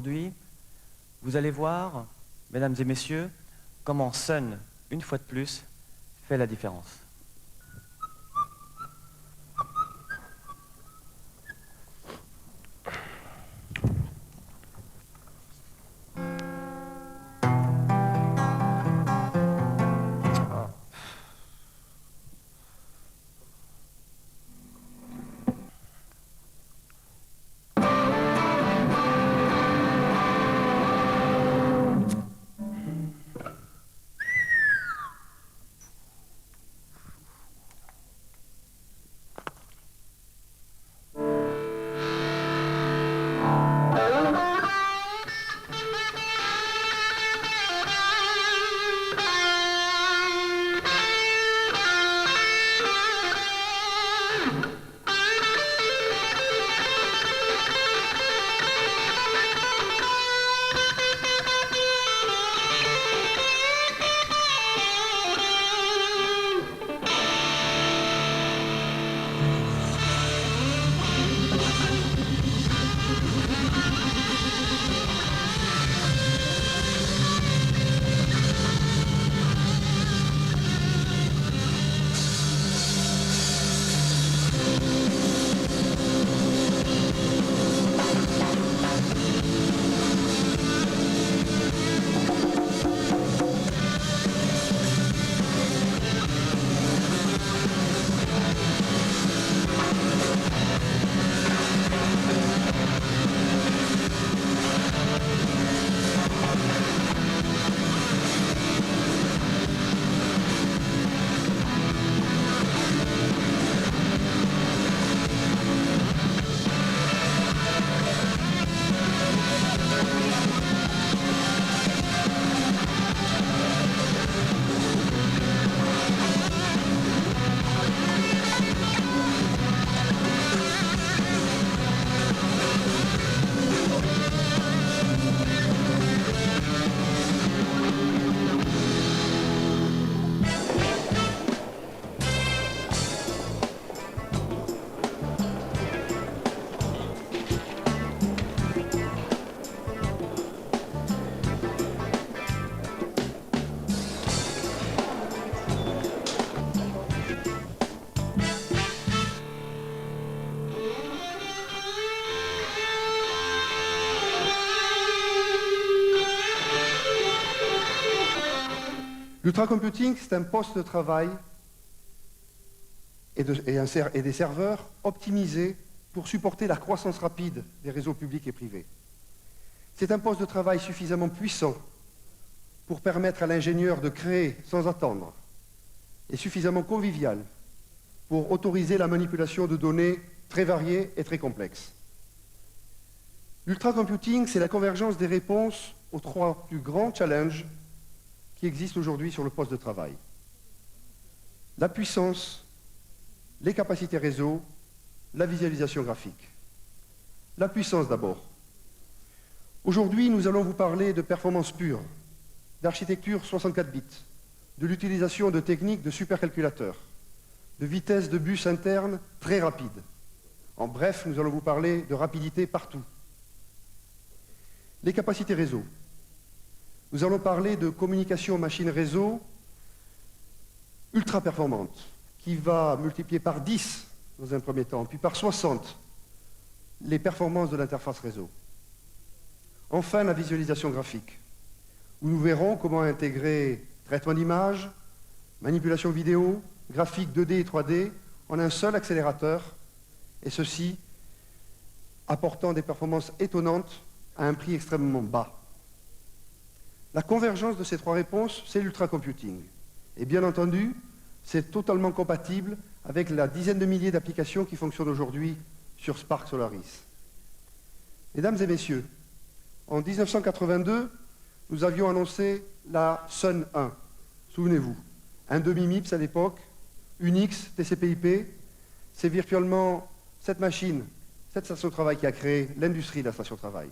aujourd'hui, vous allez voir, mesdames et messieurs, comment Sun, une fois de plus, fait la différence. L'ultracomputing, c'est un poste de travail et des serveurs optimisés pour supporter la croissance rapide des réseaux publics et privés. C'est un poste de travail suffisamment puissant pour permettre à l'ingénieur de créer sans attendre et suffisamment convivial pour autoriser la manipulation de données très variées et très complexes. L'ultracomputing, c'est la convergence des réponses aux trois plus grands challenges qui existent aujourd'hui sur le poste de travail. La puissance, les capacités réseau, la visualisation graphique. La puissance d'abord. Aujourd'hui, nous allons vous parler de performance pure, d'architecture 64 bits, de l'utilisation de techniques de supercalculateurs, de vitesse de bus interne très rapide. En bref, nous allons vous parler de rapidité partout. Les capacités réseau. Nous allons parler de communication machine-réseau ultra performante, qui va multiplier par 10 dans un premier temps, puis par 60 les performances de l'interface réseau. Enfin, la visualisation graphique, où nous verrons comment intégrer traitement d'image, manipulation vidéo, graphique 2D et 3D en un seul accélérateur, et ceci apportant des performances étonnantes à un prix extrêmement bas. La convergence de ces trois réponses, c'est l'ultracomputing. Et bien entendu, c'est totalement compatible avec la dizaine de milliers d'applications qui fonctionnent aujourd'hui sur Spark Solaris. Mesdames et messieurs, en 1982, nous avions annoncé la Sun 1. Souvenez-vous, un demi-MIPS à l'époque, Unix, TCP/IP, c'est virtuellement cette machine, cette station de travail qui a créé l'industrie de la station de travail.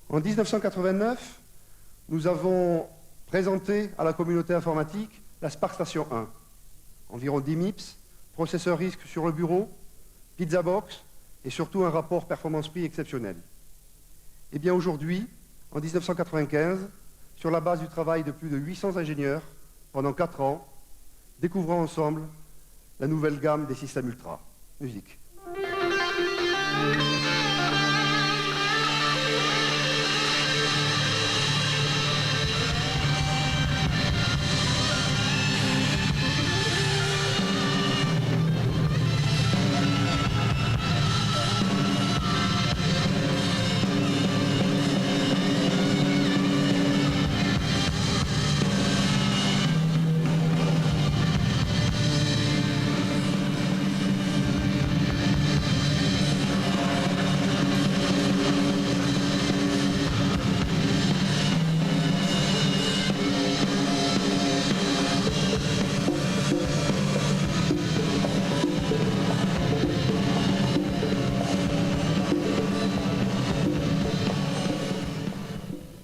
En 1989, nous avons présenté à la communauté informatique la Spark Station 1. Environ 10 MIPS, processeur RISC sur le bureau, pizza box et surtout un rapport performance-prix exceptionnel. Eh bien aujourd'hui, en 1995, sur la base du travail de plus de 800 ingénieurs, pendant 4 ans, découvrons ensemble la nouvelle gamme des systèmes Ultra. Musique.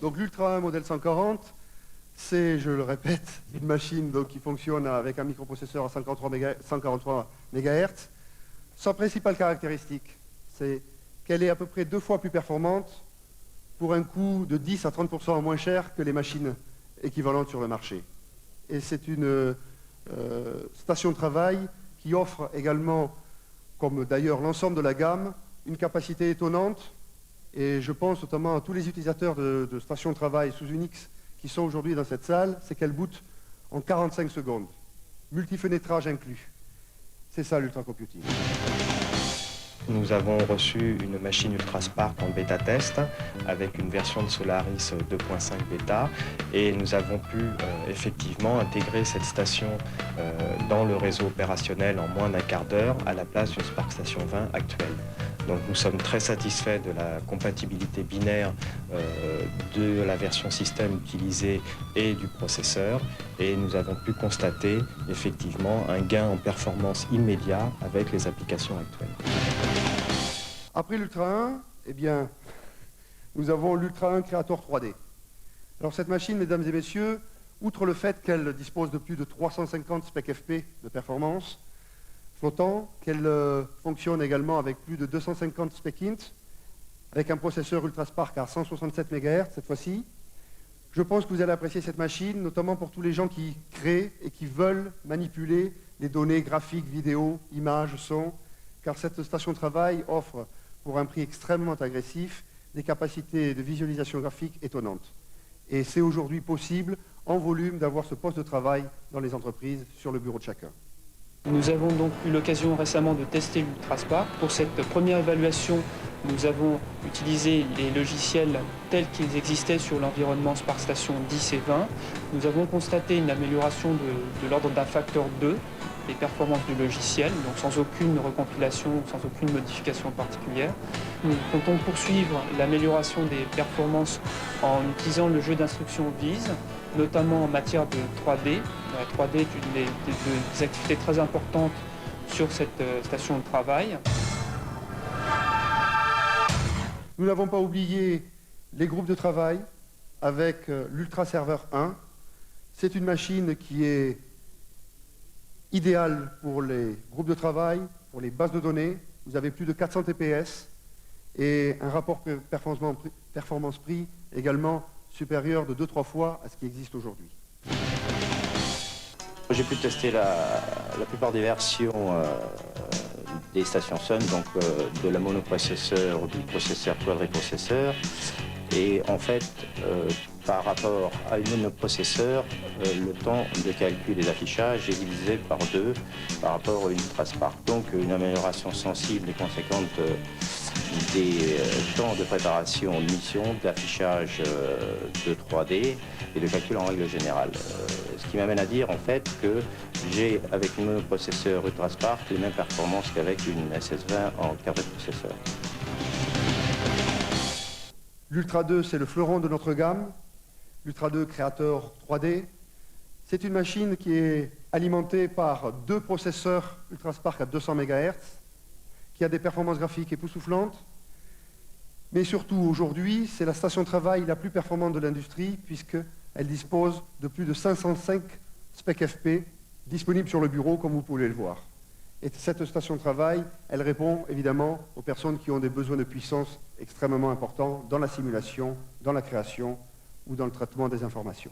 Donc l'Ultra 1 modèle 140, c'est, je le répète, une machine donc, qui fonctionne avec un microprocesseur à 143 MHz. Sa principale caractéristique, c'est qu'elle est à peu près 2 fois plus performante pour un coût de 10 à 30% moins cher que les machines équivalentes sur le marché. Et c'est une station de travail qui offre également, comme d'ailleurs l'ensemble de la gamme, une capacité étonnante. Et je pense notamment à tous les utilisateurs de stations de travail sous Unix qui sont aujourd'hui dans cette salle, c'est qu'elle boot en 45 secondes, multifenêtrage inclus. C'est ça l'Ultra Computing. Nous avons reçu une machine UltraSpark en bêta test avec une version de Solaris 2.5 bêta et nous avons pu effectivement intégrer cette station dans le réseau opérationnel en moins d'un quart d'heure à la place d'une Spark Station 20 actuelle. Donc nous sommes très satisfaits de la compatibilité binaire de la version système utilisée et du processeur et nous avons pu constater effectivement un gain en performance immédiat avec les applications actuelles. Après l'Ultra 1, eh bien, nous avons l'Ultra 1 Creator 3D. Alors cette machine, mesdames et messieurs, outre le fait qu'elle dispose de plus de 350 spec FP de performance flottant, qu'elle fonctionne également avec plus de 250 spec int, avec un processeur UltraSpark à 167 MHz cette fois-ci, je pense que vous allez apprécier cette machine, notamment pour tous les gens qui créent et qui veulent manipuler les données graphiques, vidéo, images, son, car cette station de travail offre, pour un prix extrêmement agressif, des capacités de visualisation graphique étonnantes. Et c'est aujourd'hui possible, en volume, d'avoir ce poste de travail dans les entreprises, sur le bureau de chacun. Nous avons donc eu l'occasion récemment de tester l'UltraSpark. Pour cette première évaluation, nous avons utilisé les logiciels tels qu'ils existaient sur l'environnement Spark Station 10 et 20. Nous avons constaté une amélioration de l'ordre d'un facteur 2 des performances du logiciel, donc sans aucune recompilation, sans aucune modification particulière. Nous comptons poursuivre l'amélioration des performances en utilisant le jeu d'instructions VIS, notamment en matière de 3D. La 3D est une des activités très importantes sur cette station de travail. Nous n'avons pas oublié les groupes de travail avec l'Ultra Server 1. C'est une machine qui est idéale pour les groupes de travail, pour les bases de données. Vous avez plus de 400 TPS et un rapport performance-prix également supérieur de 2-3 fois à ce qui existe aujourd'hui. J'ai pu tester la plupart des versions des stations Sun, donc de la monoprocesseur ou du processeur quadriprocesseur. Et en fait, par rapport à une monoprocesseur, le temps de calcul et d'affichage est divisé par 2 par rapport à une UltraSpark. Donc une amélioration sensible et conséquente des temps de préparation de mission, d'affichage de 3D et de calcul en règle générale. Ce qui m'amène à dire en fait que j'ai avec un monoprocesseur UltraSpark les mêmes performances qu'avec une SS20 en quadriprocesseur. L'Ultra 2, c'est le fleuron de notre gamme. L'Ultra 2 Creator 3D. C'est une machine qui est alimentée par 2 processeurs UltraSpark à 200 MHz, qui a des performances graphiques époustouflantes. Mais surtout, aujourd'hui, c'est la station de travail la plus performante de l'industrie, puisqu'elle dispose de plus de 505 spec FP disponibles sur le bureau, comme vous pouvez le voir. Et cette station de travail, elle répond évidemment aux personnes qui ont des besoins de puissance extrêmement importants dans la simulation, dans la création ou dans le traitement des informations.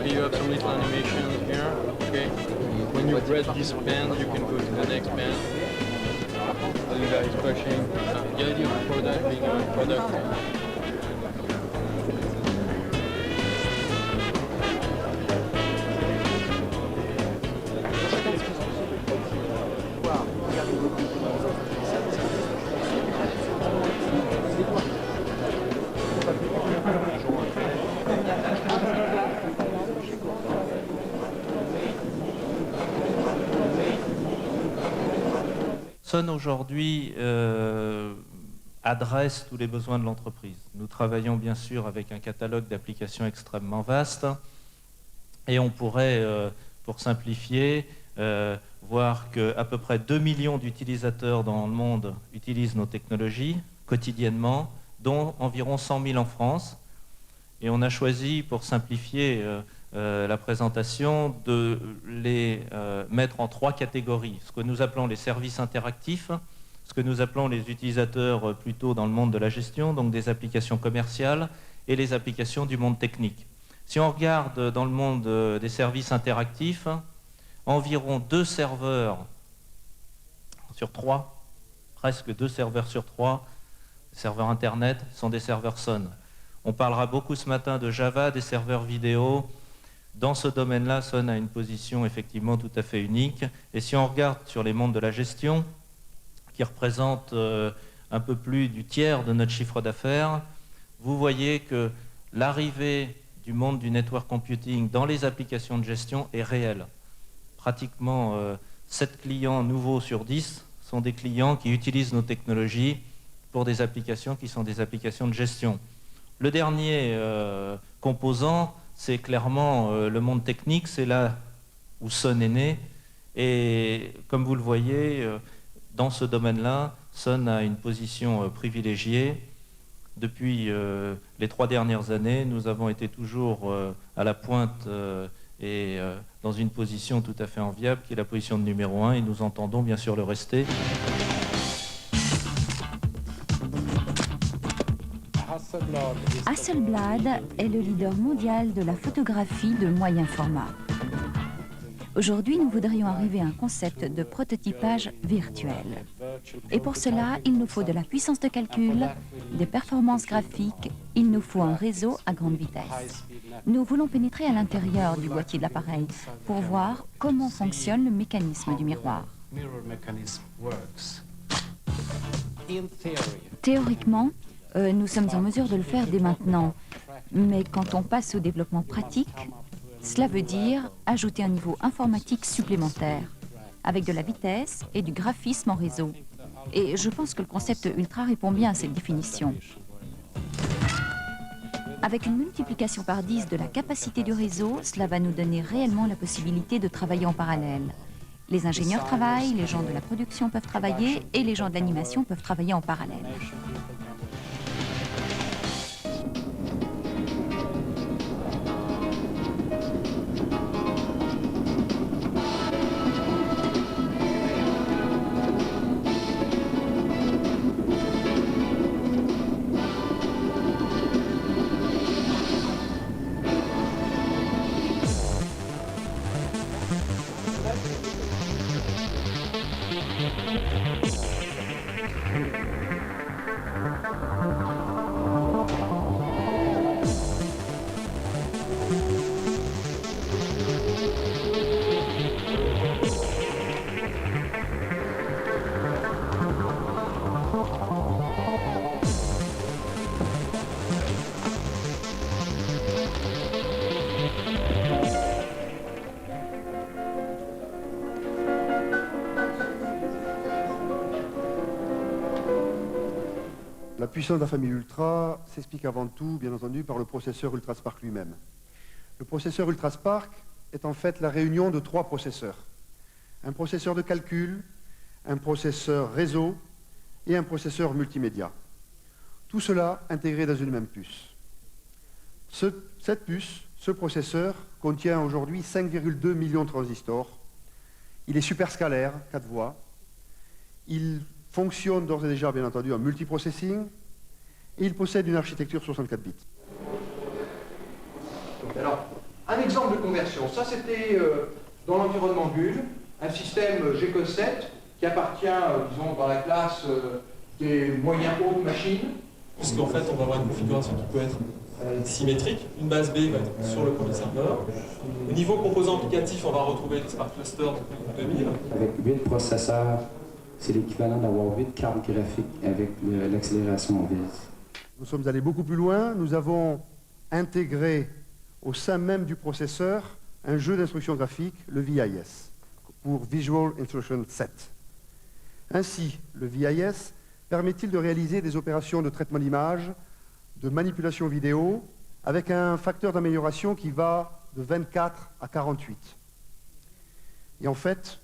You have some little animation here. Okay. When you press this band, you can go to the next band. The guy is pushing. The idea of product being a product. Sun aujourd'hui adresse tous les besoins de l'entreprise. Nous travaillons bien sûr avec un catalogue d'applications extrêmement vaste et on pourrait, pour simplifier, voir qu'à peu près 2 millions d'utilisateurs dans le monde utilisent nos technologies quotidiennement, dont environ 100 000 en France. Et on a choisi, pour simplifier la présentation, de les mettre en 3 catégories. Ce que nous appelons les services interactifs, ce que nous appelons les utilisateurs plutôt dans le monde de la gestion, donc des applications commerciales, et les applications du monde technique. Si on regarde dans le monde des services interactifs, environ 2 serveurs sur 3, presque 2 serveurs sur 3, serveurs Internet, sont des serveurs Sun. On parlera beaucoup ce matin de Java, des serveurs vidéo. Dans ce domaine-là, Sun a une position effectivement tout à fait unique. Et si on regarde sur les mondes de la gestion, qui représentent un peu plus du tiers de notre chiffre d'affaires, vous voyez que l'arrivée du monde du network computing dans les applications de gestion est réelle. Pratiquement 7 clients nouveaux sur 10 sont des clients qui utilisent nos technologies pour des applications qui sont des applications de gestion. Le dernier composant, c'est clairement le monde technique, c'est là où Sun est né. Et comme vous le voyez, dans ce domaine-là, Sun a une position privilégiée. Depuis les 3 dernières années, nous avons été toujours à la pointe et dans une position tout à fait enviable, qui est la position de numéro 1, et nous entendons bien sûr le rester. Hasselblad est le leader mondial de la photographie de moyen format. Aujourd'hui, nous voudrions arriver à un concept de prototypage virtuel. Et pour cela, il nous faut de la puissance de calcul, des performances graphiques, il nous faut un réseau à grande vitesse. Nous voulons pénétrer à l'intérieur du boîtier de l'appareil pour voir comment fonctionne le mécanisme du miroir. Théoriquement, nous sommes en mesure de le faire dès maintenant, mais quand on passe au développement pratique, cela veut dire ajouter un niveau informatique supplémentaire, avec de la vitesse et du graphisme en réseau. Et je pense que le concept Ultra répond bien à cette définition. Avec une multiplication par 10 de la capacité du réseau, cela va nous donner réellement la possibilité de travailler en parallèle. Les ingénieurs travaillent, les gens de la production peuvent travailler et les gens de l'animation peuvent travailler en parallèle. puissance de la famille Ultra s'explique avant tout, bien entendu, par le processeur UltraSpark lui-même. Le processeur UltraSpark est en fait la réunion de 3 processeurs. Un processeur de calcul, un processeur réseau et un processeur multimédia. Tout cela intégré dans une même puce. Cette puce, ce processeur, contient aujourd'hui 5,2 millions de transistors. Il est superscalaire, 4 voies. Il fonctionne d'ores et déjà, bien entendu, en multiprocessing. Et il possède une architecture 64 bits. Alors, un exemple de conversion. Ça, c'était dans l'environnement Bull, un système G-Code7 qui appartient, disons, dans la classe des moyens hautes machines. Puisqu'en fait, on va avoir une configuration qui peut être symétrique. Une base B va être sur le premier serveur. Au niveau composant applicatif, on va retrouver le Spark Cluster de 2000. Avec 8 processeurs, c'est l'équivalent d'avoir 8 cartes graphiques avec l'accélération en vis. Nous sommes allés beaucoup plus loin. Nous avons intégré au sein même du processeur un jeu d'instructions graphiques, le VIS, pour Visual Instruction Set. Ainsi, le VIS permet-il de réaliser des opérations de traitement d'image, de manipulation vidéo, avec un facteur d'amélioration qui va de 24 à 48. Et en fait,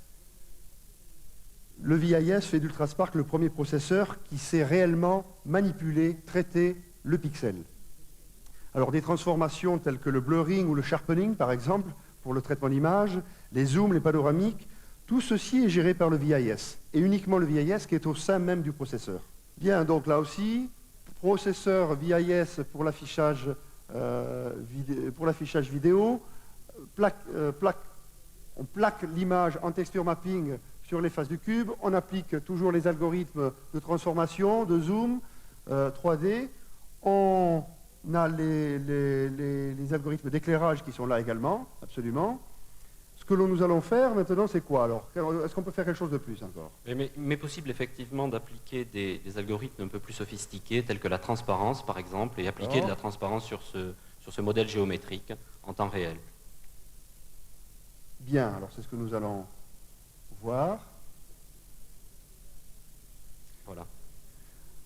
le VIS fait d'UltraSpark le premier processeur qui sait réellement manipuler, traiter le pixel. Alors des transformations telles que le blurring ou le sharpening, par exemple, pour le traitement d'image, les zooms, les panoramiques, tout ceci est géré par le VIS, et uniquement le VIS qui est au sein même du processeur. Bien, donc là aussi, processeur VIS pour l'affichage vidéo, on plaque l'image en texture mapping sur les faces du cube, on applique toujours les algorithmes de transformation, de zoom, 3D, on a les algorithmes d'éclairage qui sont là également, absolument. Ce que nous allons faire maintenant, c'est quoi alors? Est-ce qu'on peut faire quelque chose de plus encore? Mais possible effectivement d'appliquer des algorithmes un peu plus sophistiqués, tels que la transparence par exemple, et appliquer de la transparence sur ce modèle géométrique en temps réel. Bien, alors c'est ce que nous allons voir. Voilà.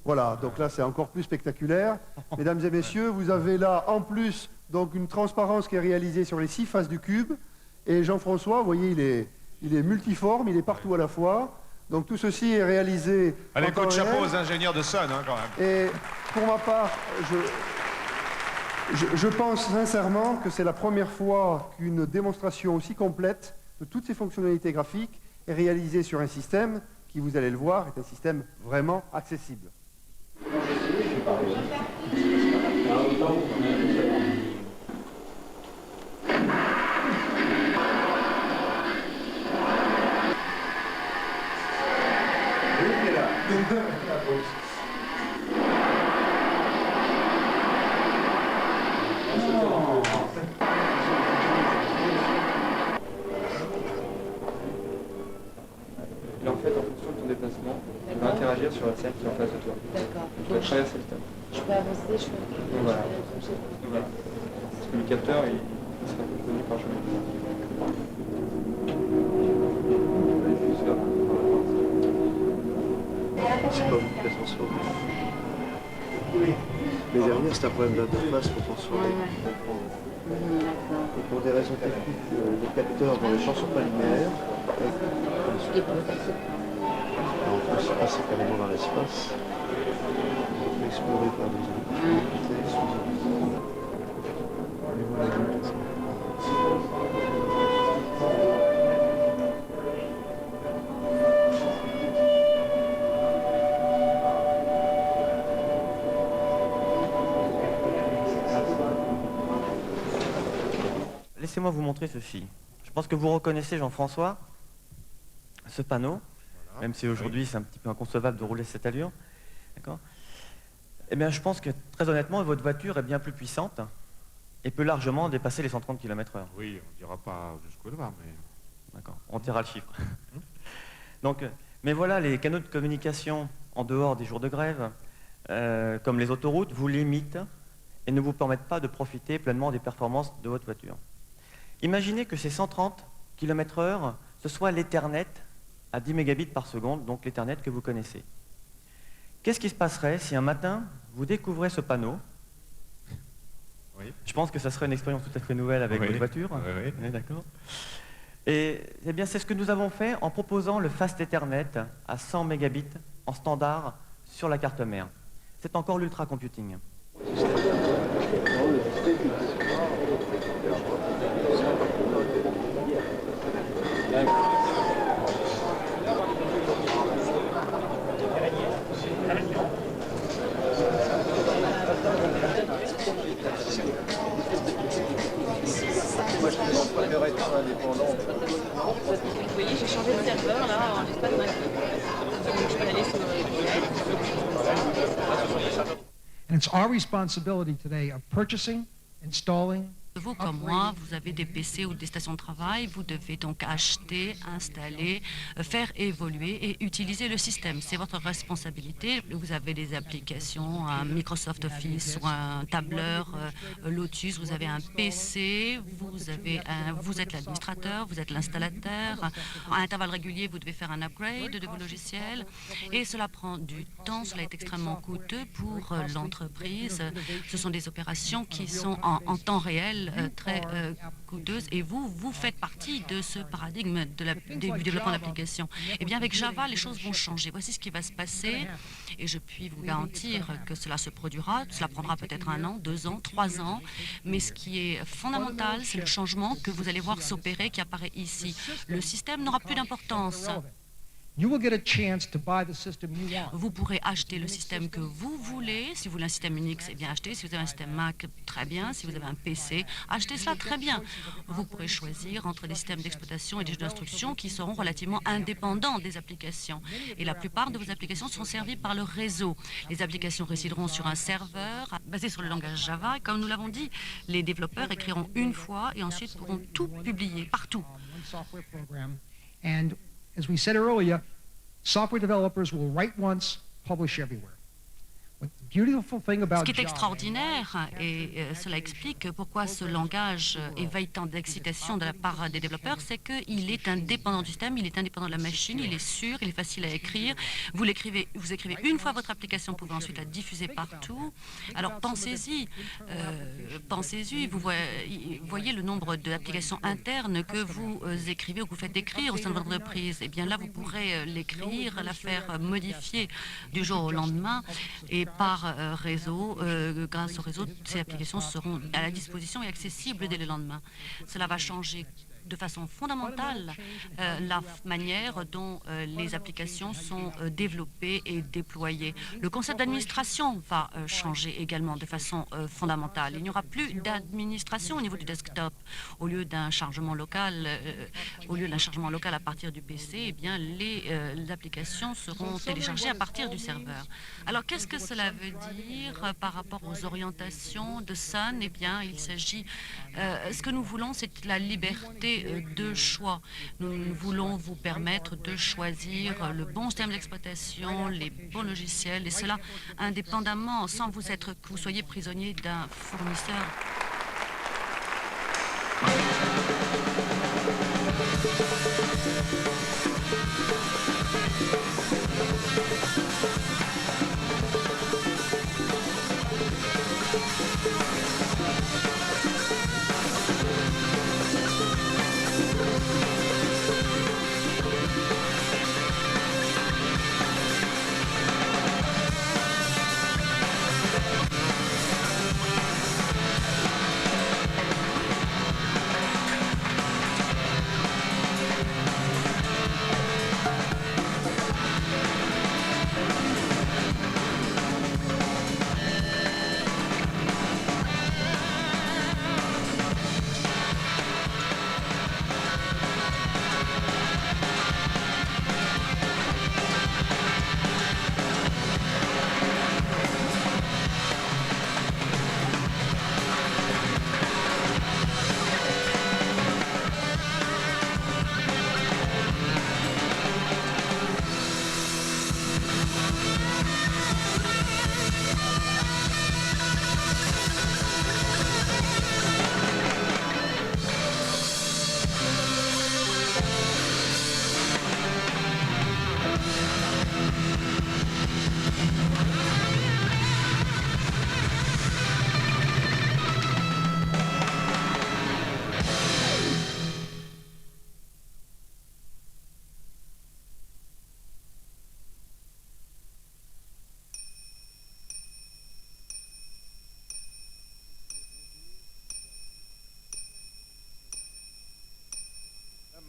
Voilà, donc là c'est encore plus spectaculaire. Mesdames et messieurs, vous avez là en plus donc une transparence qui est réalisée sur les 6 faces du cube. Et Jean-François, vous voyez, il est multiforme, il est partout à la fois. Donc tout ceci est réalisé. Allez, coup de chapeau aux ingénieurs de Sun, hein, quand même. Et pour ma part, je pense sincèrement que c'est la première fois qu'une démonstration aussi complète de toutes ces fonctionnalités graphiques est réalisée sur un système qui, vous allez le voir, est un système vraiment accessible. Et en fait, en fonction de ton déplacement, tu vas interagir sur la scène qui est en face de toi. D'accord. Tu vas traverser le stade. Je peux avancer, je peux reculer, Voilà. je peux bouger. Voilà. Parce que le capteur, il sera connu par chemin. C'est pas vous qui la transformer. Mais derrière, c'est un problème d'interface pour transformer. Et pour des raisons techniques, les capteurs dans les champs ne sont pas linéaires. On peut aussi passer carrément dans l'espace. On peut explorer par des Laissez-moi vous montrer ceci. Je pense que vous reconnaissez, Jean-François, ce panneau, voilà. Même si aujourd'hui c'est un petit peu inconcevable de rouler cette allure. D'accord ? Eh bien, je pense que, très honnêtement, votre voiture est bien plus puissante et peut largement dépasser les 130 km/h. Oui, on ne dira pas jusqu'au-là, mais... D'accord, on taira le chiffre. Donc, mais voilà, les canaux de communication en dehors des jours de grève, comme les autoroutes, vous limitent et ne vous permettent pas de profiter pleinement des performances de votre voiture. Imaginez que ces 130 km/h, ce soit l'Ethernet à 10 mégabits par seconde, donc l'Ethernet que vous connaissez. Qu'est-ce qui se passerait si un matin, vous découvrez ce panneau. Oui. Je pense que ça serait une expérience tout à fait nouvelle avec votre voiture. Oui. Oui, d'accord. Et eh bien, c'est ce que nous avons fait en proposant le Fast Ethernet à 100 mégabits en standard sur la carte mère. C'est encore l'ultra computing. Moi, je préfère être indépendant. Vous voyez, j'ai changé de serveur là en l'espace d'un clic. Donc je vais aller sur le And it's our responsibility today of purchasing, installing. Vous, comme moi, vous avez des PC ou des stations de travail, vous devez donc acheter, installer, faire évoluer et utiliser le système. C'est votre responsabilité. Vous avez des applications, un Microsoft Office ou un tableur Lotus, vous avez un PC, vous êtes l'administrateur, vous êtes l'installateur. À intervalles réguliers, vous devez faire un upgrade de vos logiciels et cela prend du temps, cela est extrêmement coûteux pour l'entreprise. Ce sont des opérations qui sont en temps réel très coûteuses et vous faites partie de ce paradigme du développement d'applications. Eh bien, avec Java, les choses vont changer. Voici ce qui va se passer et je puis vous garantir que cela se produira. Cela prendra peut-être 1 an, 2 ans, 3 ans, mais ce qui est fondamental, c'est le changement que vous allez voir s'opérer qui apparaît ici. Le système n'aura plus d'importance. Vous pourrez acheter le système que vous voulez. Si vous voulez un système Unix, eh bien achetez. Si vous avez un système Mac, très bien. Si vous avez un PC, achetez cela, très bien. Vous pourrez choisir entre des systèmes d'exploitation et des jeux d'instruction qui seront relativement indépendants des applications. Et la plupart de vos applications seront servies par le réseau. Les applications résideront sur un serveur basé sur le langage Java. Et comme nous l'avons dit, les développeurs écriront une fois et ensuite pourront tout publier partout. As we said earlier, software developers will write once, publish everywhere. Ce qui est extraordinaire, et cela explique pourquoi ce langage éveille tant d'excitation de la part des développeurs, c'est qu'il est indépendant du système, il est indépendant de la machine, il est sûr, il est facile à écrire. Vous écrivez une fois votre application, vous pouvez ensuite la diffuser partout. Alors pensez-y, vous voyez le nombre d'applications internes que vous écrivez ou que vous faites écrire au sein de votre entreprise. Et bien là, vous pourrez l'écrire, la faire modifier du jour au lendemain et par réseau, grâce au réseau, ces applications seront à la disposition et accessibles dès le lendemain. Cela va changer de façon fondamentale la manière dont les applications sont développées et déployées. Le concept d'administration va changer également de façon fondamentale. Il n'y aura plus d'administration au niveau du desktop. Au lieu d'un chargement local, à partir du PC, eh bien les applications seront téléchargées à partir du serveur. Alors qu'est-ce que cela veut dire par rapport aux orientations de Sun? Eh bien, il s'agit, ce que nous voulons, c'est la liberté de choix. Nous voulons vous permettre de choisir le bon système d'exploitation, les bons logiciels, et cela indépendamment, sans que vous soyez prisonnier d'un fournisseur.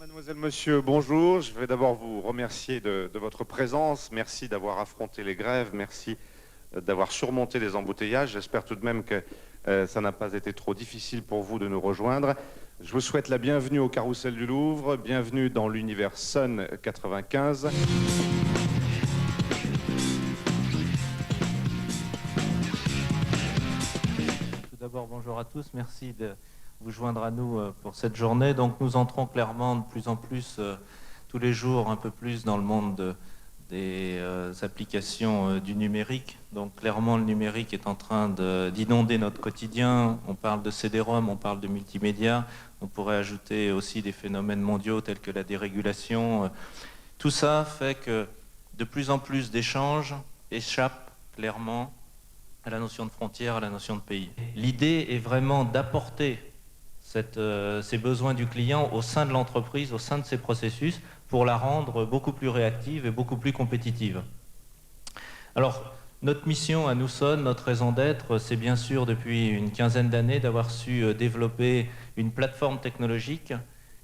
Mademoiselle, monsieur, bonjour. Je vais d'abord vous remercier de votre présence. Merci d'avoir affronté les grèves. Merci d'avoir surmonté les embouteillages. J'espère tout de même que ça n'a pas été trop difficile pour vous de nous rejoindre. Je vous souhaite la bienvenue au Carrousel du Louvre. Bienvenue dans l'univers Sun 95. Tout d'abord, bonjour à tous. Merci de vous joindre à nous pour cette journée. Donc nous entrons clairement de plus en plus, tous les jours, un peu plus dans le monde des applications du numérique. Donc clairement, le numérique est en train d'inonder notre quotidien. On parle de CD-ROM, on parle de multimédia. On pourrait ajouter aussi des phénomènes mondiaux tels que la dérégulation. Tout ça fait que de plus en plus d'échanges échappent clairement à la notion de frontière, à la notion de pays. L'idée est vraiment d'apporter ces besoins du client au sein de l'entreprise, au sein de ses processus, pour la rendre beaucoup plus réactive et beaucoup plus compétitive. Alors, notre mission à nous, Sun, notre raison d'être, c'est bien sûr depuis une quinzaine d'années d'avoir su développer une plateforme technologique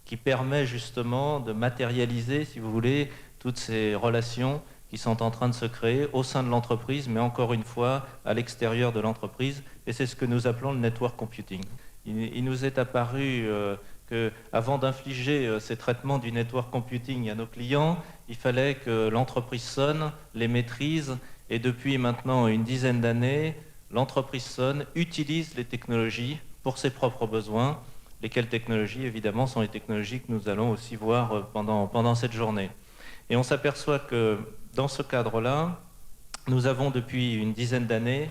qui permet justement de matérialiser, si vous voulez, toutes ces relations qui sont en train de se créer au sein de l'entreprise, mais encore une fois, à l'extérieur de l'entreprise. Et c'est ce que nous appelons le network computing. Il nous est apparu qu'avant d'infliger ces traitements du network computing à nos clients, il fallait que l'entreprise Sun les maîtrise. Et depuis maintenant une dizaine d'années, l'entreprise Sun utilise les technologies pour ses propres besoins. Lesquelles technologies, évidemment, sont les technologies que nous allons aussi voir pendant cette journée. Et on s'aperçoit que dans ce cadre-là, nous avons depuis une dizaine d'années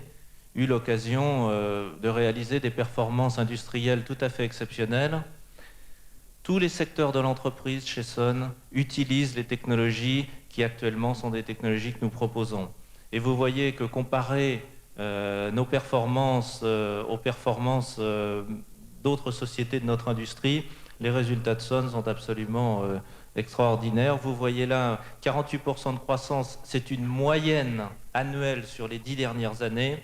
eu l'occasion de réaliser des performances industrielles tout à fait exceptionnelles. Tous les secteurs de l'entreprise chez Sun utilisent les technologies qui actuellement sont des technologies que nous proposons. Et vous voyez que comparer nos performances aux performances d'autres sociétés de notre industrie, les résultats de Sun sont absolument extraordinaires. Vous voyez là 48% de croissance, c'est une moyenne annuelle sur les 10 dernières années.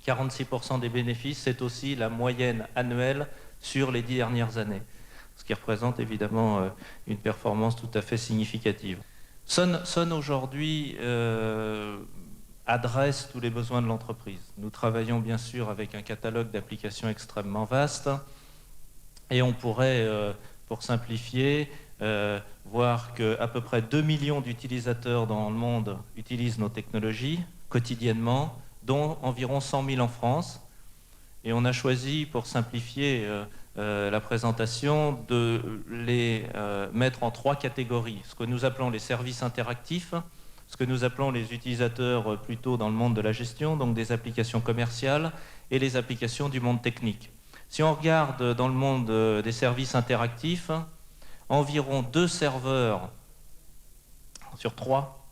46% des bénéfices, c'est aussi la moyenne annuelle sur les 10 dernières années, ce qui représente évidemment une performance tout à fait significative. Sun aujourd'hui adresse tous les besoins de l'entreprise. Nous travaillons bien sûr avec un catalogue d'applications extrêmement vaste et on pourrait, pour simplifier, voir qu'à peu près 2 millions d'utilisateurs dans le monde utilisent nos technologies quotidiennement, dont environ 100 000 en France. Et on a choisi, pour simplifier la présentation, de les mettre en 3 catégories. Ce que nous appelons les services interactifs, ce que nous appelons les utilisateurs plutôt dans le monde de la gestion, donc des applications commerciales, et les applications du monde technique. Si on regarde dans le monde des services interactifs, environ 2 serveurs sur 3,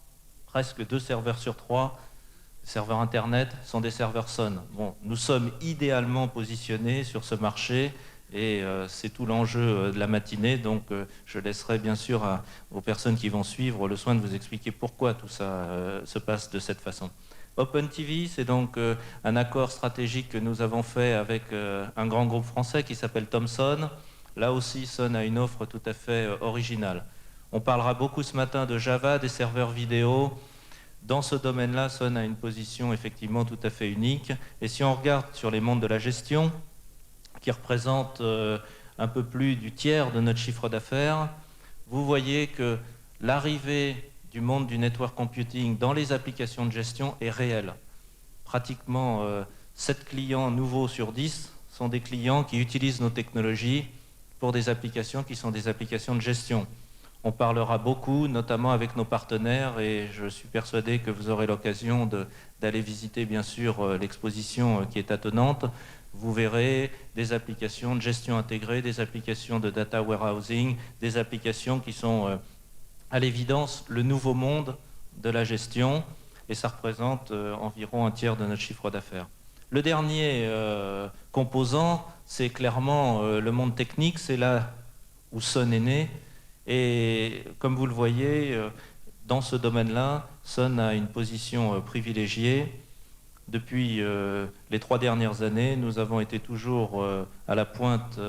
presque 2 serveurs sur 3, serveurs Internet sont des serveurs Sun. Bon, nous sommes idéalement positionnés sur ce marché et c'est tout l'enjeu de la matinée. Donc je laisserai bien sûr aux personnes qui vont suivre le soin de vous expliquer pourquoi tout ça se passe de cette façon. OpenTV, c'est donc un accord stratégique que nous avons fait avec un grand groupe français qui s'appelle Thomson. Là aussi, Sun a une offre tout à fait originale. On parlera beaucoup ce matin de Java, des serveurs vidéo. Dans ce domaine-là, Sun a une position effectivement tout à fait unique. Et si on regarde sur les mondes de la gestion, qui représentent un peu plus du tiers de notre chiffre d'affaires, vous voyez que l'arrivée du monde du network computing dans les applications de gestion est réelle. Pratiquement 7 clients nouveaux sur 10 sont des clients qui utilisent nos technologies pour des applications qui sont des applications de gestion. On parlera beaucoup, notamment avec nos partenaires, et je suis persuadé que vous aurez l'occasion d'aller visiter, bien sûr, l'exposition qui est attenante. Vous verrez des applications de gestion intégrée, des applications de data warehousing, des applications qui sont, à l'évidence, le nouveau monde de la gestion, et ça représente environ un tiers de notre chiffre d'affaires. Le dernier composant, c'est clairement le monde technique, c'est là où Sun est né. Et comme vous le voyez, dans ce domaine-là, Sun a une position privilégiée. Depuis les 3 dernières années, nous avons été toujours à la pointe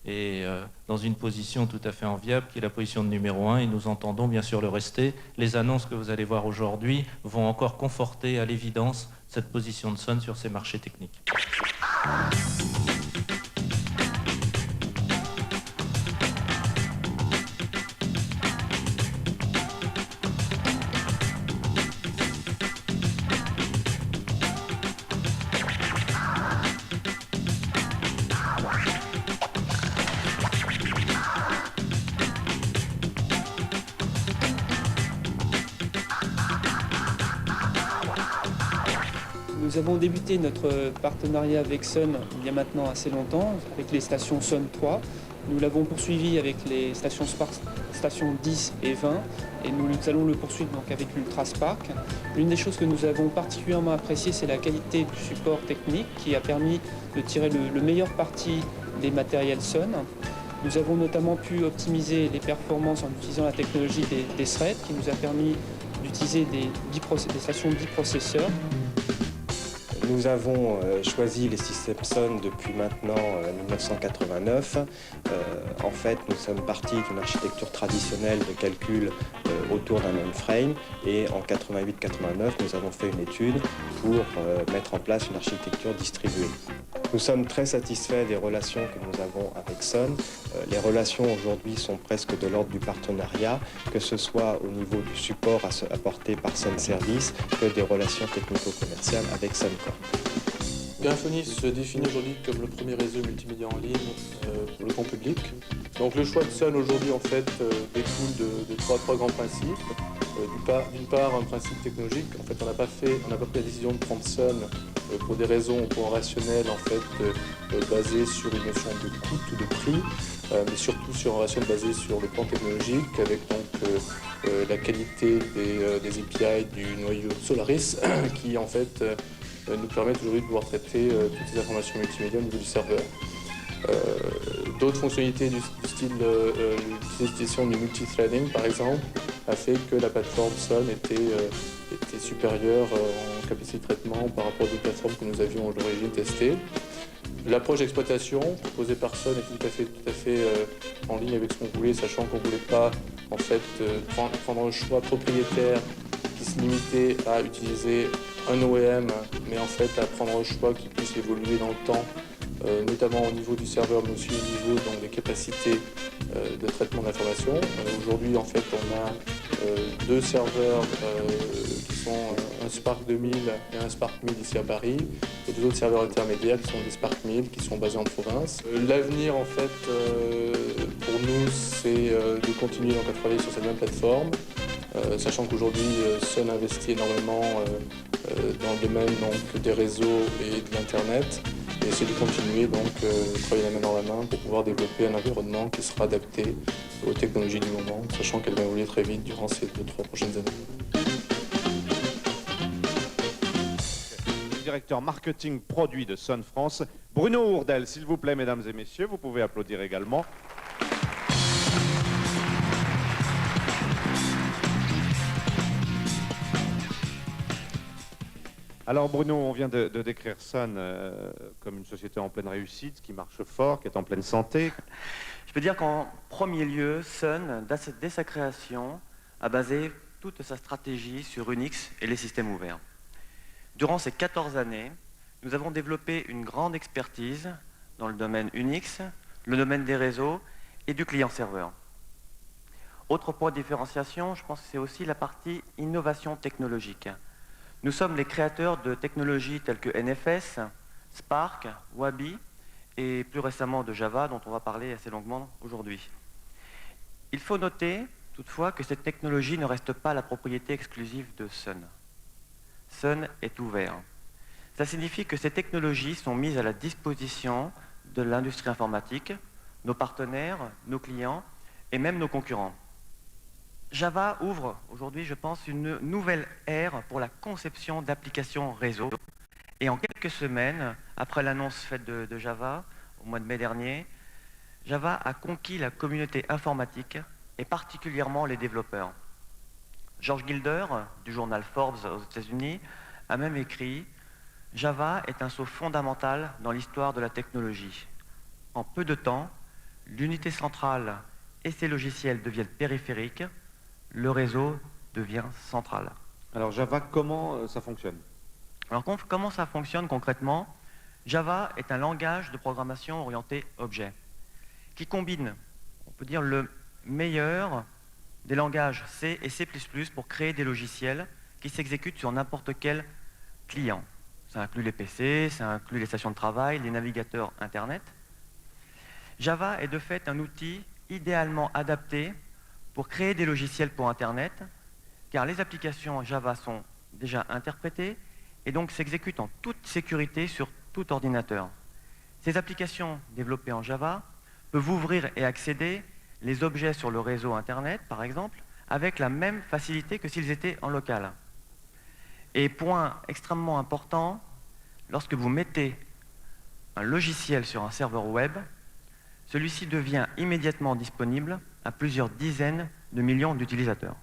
est dans une position tout à fait enviable, qui est la position de numéro 1, et nous entendons bien sûr le rester. Les annonces que vous allez voir aujourd'hui vont encore conforter à l'évidence cette position de Sun sur ces marchés techniques. Nous avons débuté notre partenariat avec Sun il y a maintenant assez longtemps, avec les stations Sun 3. Nous l'avons poursuivi avec les stations stations 10 et 20, et nous allons le poursuivre donc avec l'Ultra Spark. L'une des choses que nous avons particulièrement appréciée, c'est la qualité du support technique qui a permis de tirer le meilleur parti des matériels Sun. Nous avons notamment pu optimiser les performances en utilisant la technologie des threads, qui nous a permis d'utiliser des stations biprocesseurs. Nous avons choisi les systèmes Sun depuis maintenant 1989. En fait, nous sommes partis d'une architecture traditionnelle de calcul autour d'un mainframe, et en 88-89, nous avons fait une étude pour mettre en place une architecture distribuée. Nous sommes très satisfaits des relations que nous avons avec Sun. Les relations aujourd'hui sont presque de l'ordre du partenariat, que ce soit au niveau du support apporté par Sun Service que des relations technico-commerciales avec Suncor. Graphonis se définit aujourd'hui comme le premier réseau multimédia en ligne pour le grand public. Donc le choix de Sun aujourd'hui en fait découle de trois grands principes. D'une part, un principe technologique. En fait, on n'a pas pris la décision de prendre Sun pour des raisons rationnelles en fait basées sur une notion de coût ou de prix, mais surtout sur un rationnel basé sur le plan technologique, avec donc la qualité des API du noyau Solaris qui en fait nous permettent aujourd'hui de pouvoir traiter toutes ces informations multimédia au niveau du serveur. D'autres fonctionnalités du style l'utilisation du multithreading par exemple a fait que la plateforme Sun était supérieure en capacité de traitement par rapport aux autres plateformes que nous avions à l'origine testées. L'approche d'exploitation proposée par Sun était tout à fait en ligne avec ce qu'on voulait, sachant qu'on ne voulait pas en fait prendre un choix propriétaire qui se limitait à utiliser un OEM, mais en fait à prendre un choix qui puisse évoluer dans le temps, notamment au niveau du serveur, mais aussi au niveau donc, des capacités de traitement d'information. Aujourd'hui, en fait, on a deux serveurs qui sont un Spark 2000 et un Spark 1000 ici à Paris, et deux autres serveurs intermédiaires qui sont des Spark 1000 qui sont basés en province. L'avenir, en fait, pour nous, c'est de continuer donc, à travailler sur cette même plateforme, sachant qu'aujourd'hui, Sun investit énormément dans le domaine donc, des réseaux et de l'Internet, et essayer de continuer donc travailler la main dans la main pour pouvoir développer un environnement qui sera adapté aux technologies du moment, sachant qu'elles vont évoluer très vite durant ces 2-3 prochaines années. Le directeur marketing produit de Sun France, Bruno Ourdel, s'il vous plaît, mesdames et messieurs, vous pouvez applaudir également. Alors Bruno, on vient de décrire Sun comme une société en pleine réussite, qui marche fort, qui est en pleine santé. Je peux dire qu'en premier lieu, Sun, dès sa création, a basé toute sa stratégie sur Unix et les systèmes ouverts. Durant ces 14 années, nous avons développé une grande expertise dans le domaine Unix, le domaine des réseaux et du client-serveur. Autre point de différenciation, je pense que c'est aussi la partie innovation technologique. Nous sommes les créateurs de technologies telles que NFS, Spark, Wabi et plus récemment de Java, dont on va parler assez longuement aujourd'hui. Il faut noter toutefois que cette technologie ne reste pas la propriété exclusive de Sun. Sun est ouvert. Ça signifie que ces technologies sont mises à la disposition de l'industrie informatique, nos partenaires, nos clients et même nos concurrents. Java ouvre aujourd'hui, je pense, une nouvelle ère pour la conception d'applications réseau. Et en quelques semaines, après l'annonce faite de Java, au mois de mai dernier, Java a conquis la communauté informatique et particulièrement les développeurs. George Gilder, du journal Forbes aux États-Unis, a même écrit « Java est un saut fondamental dans l'histoire de la technologie. En peu de temps, l'unité centrale et ses logiciels deviennent périphériques, le réseau devient central. Alors Java, comment ça fonctionne? Alors comment ça fonctionne concrètement? Java est un langage de programmation orienté objet, qui combine, on peut dire, le meilleur des langages C et C++ pour créer des logiciels qui s'exécutent sur n'importe quel client. Ça inclut les PC, ça inclut les stations de travail, les navigateurs Internet. Java est de fait un outil idéalement adapté pour créer des logiciels pour Internet, car les applications Java sont déjà interprétées et donc s'exécutent en toute sécurité sur tout ordinateur. Ces applications développées en Java peuvent ouvrir et accéder les objets sur le réseau Internet, par exemple, avec la même facilité que s'ils étaient en local. Et point extrêmement important, lorsque vous mettez un logiciel sur un serveur web, celui-ci devient immédiatement disponible à plusieurs dizaines de millions d'utilisateurs.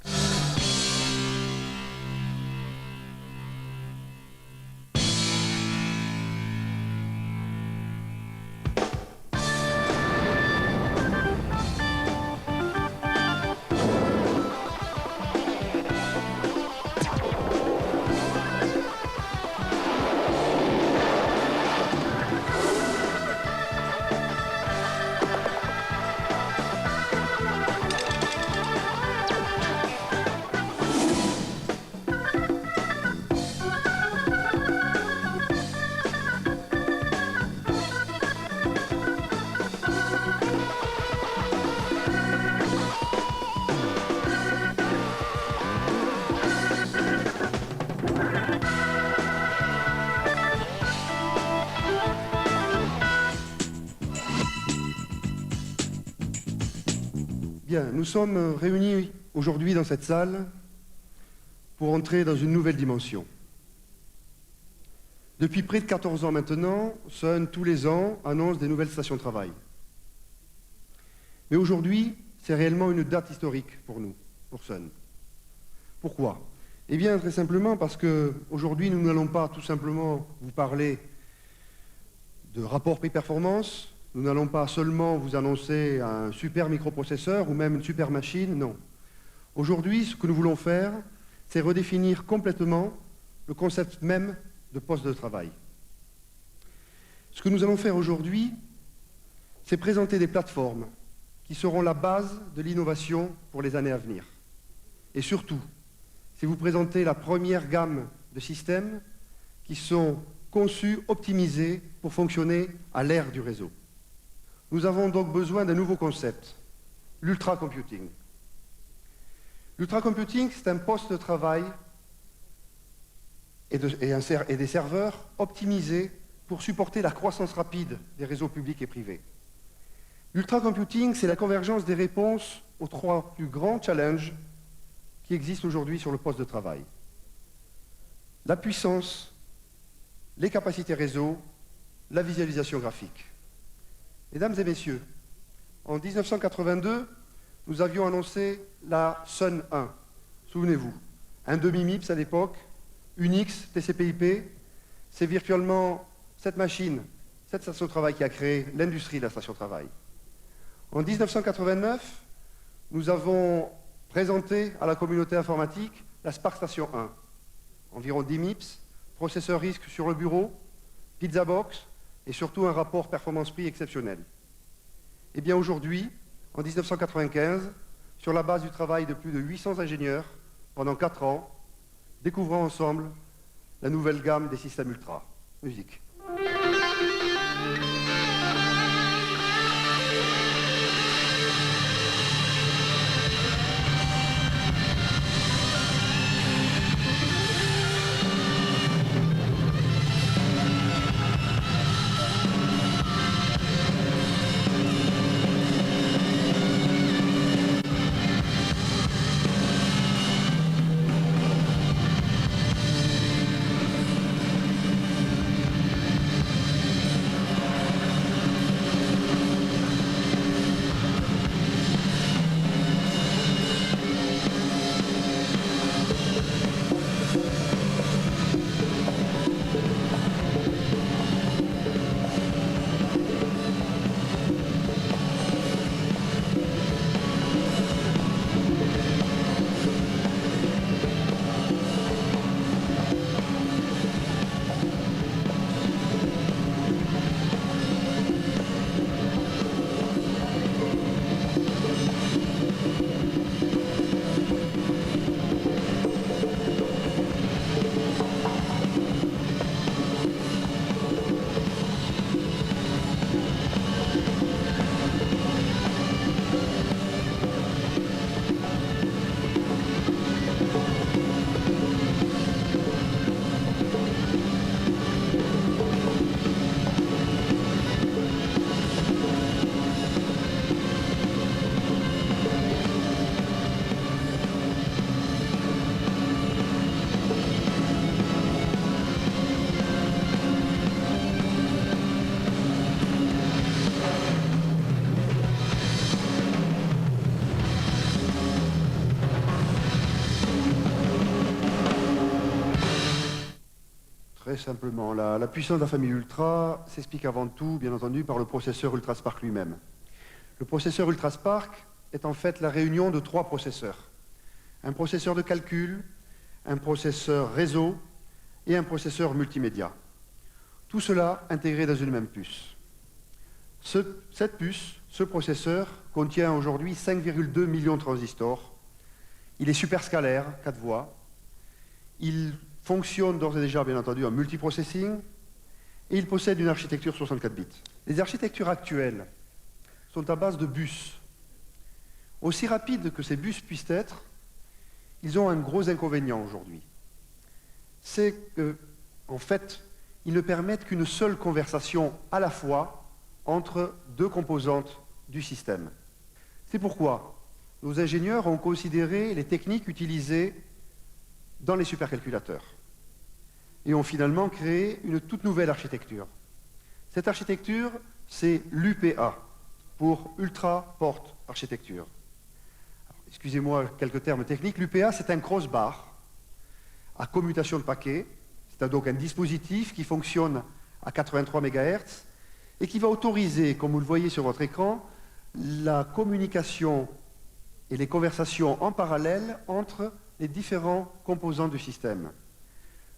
Bien, nous sommes réunis aujourd'hui dans cette salle pour entrer dans une nouvelle dimension. Depuis près de 14 ans maintenant, Sun, tous les ans, annonce des nouvelles stations de travail. Mais aujourd'hui, c'est réellement une date historique pour nous, pour Sun. Pourquoi? Eh bien, très simplement parce qu'aujourd'hui, nous n'allons pas tout simplement vous parler de rapport prix-performance. Nous n'allons pas seulement vous annoncer un super microprocesseur ou même une super machine, non. Aujourd'hui, ce que nous voulons faire, c'est redéfinir complètement le concept même de poste de travail. Ce que nous allons faire aujourd'hui, c'est présenter des plateformes qui seront la base de l'innovation pour les années à venir. Et surtout, c'est vous présenter la première gamme de systèmes qui sont conçus, optimisés pour fonctionner à l'ère du réseau. Nous avons donc besoin d'un nouveau concept, l'ultra-computing. L'ultra-computing, c'est un poste de travail et des serveurs optimisés pour supporter la croissance rapide des réseaux publics et privés. L'ultra-computing, c'est la convergence des réponses aux trois plus grands challenges qui existent aujourd'hui sur le poste de travail. La puissance, les capacités réseau, la visualisation graphique. Mesdames et messieurs, en 1982, nous avions annoncé la Sun 1. Souvenez-vous, un demi-MIPS à l'époque, Unix, TCP/IP, c'est virtuellement cette machine, cette station de travail qui a créé l'industrie de la station de travail. En 1989, nous avons présenté à la communauté informatique la Spark Station 1. Environ 10 MIPS, processeur RISC sur le bureau, pizza box, et surtout un rapport performance-prix exceptionnel. Et bien aujourd'hui, en 1995, sur la base du travail de plus de 800 ingénieurs, pendant 4 ans, découvrons ensemble la nouvelle gamme des systèmes ultra. Musique. Très simplement, la puissance de la famille Ultra s'explique avant tout, bien entendu, par le processeur UltraSPARC lui-même. Le processeur UltraSPARC est en fait la réunion de 3 processeurs. Un processeur de calcul, un processeur réseau et un processeur multimédia. Tout cela intégré dans une même puce. Cette puce, ce processeur, contient aujourd'hui 5,2 millions de transistors. Il est superscalaire, 4 voies. Il fonctionne d'ores et déjà, bien entendu, en multiprocessing. Et il possède une architecture 64 bits. Les architectures actuelles sont à base de bus. Aussi rapides que ces bus puissent être, ils ont un gros inconvénient aujourd'hui. C'est qu'en fait, ils ne permettent qu'une seule conversation à la fois entre 2 composantes du système. C'est pourquoi nos ingénieurs ont considéré les techniques utilisées dans les supercalculateurs et ont finalement créé une toute nouvelle architecture. Cette architecture, c'est l'UPA, pour Ultra Port Architecture. Excusez-moi quelques termes techniques. L'UPA, c'est un crossbar à commutation de paquets. C'est donc un dispositif qui fonctionne à 83 MHz et qui va autoriser, comme vous le voyez sur votre écran, la communication et les conversations en parallèle entre les différents composants du système.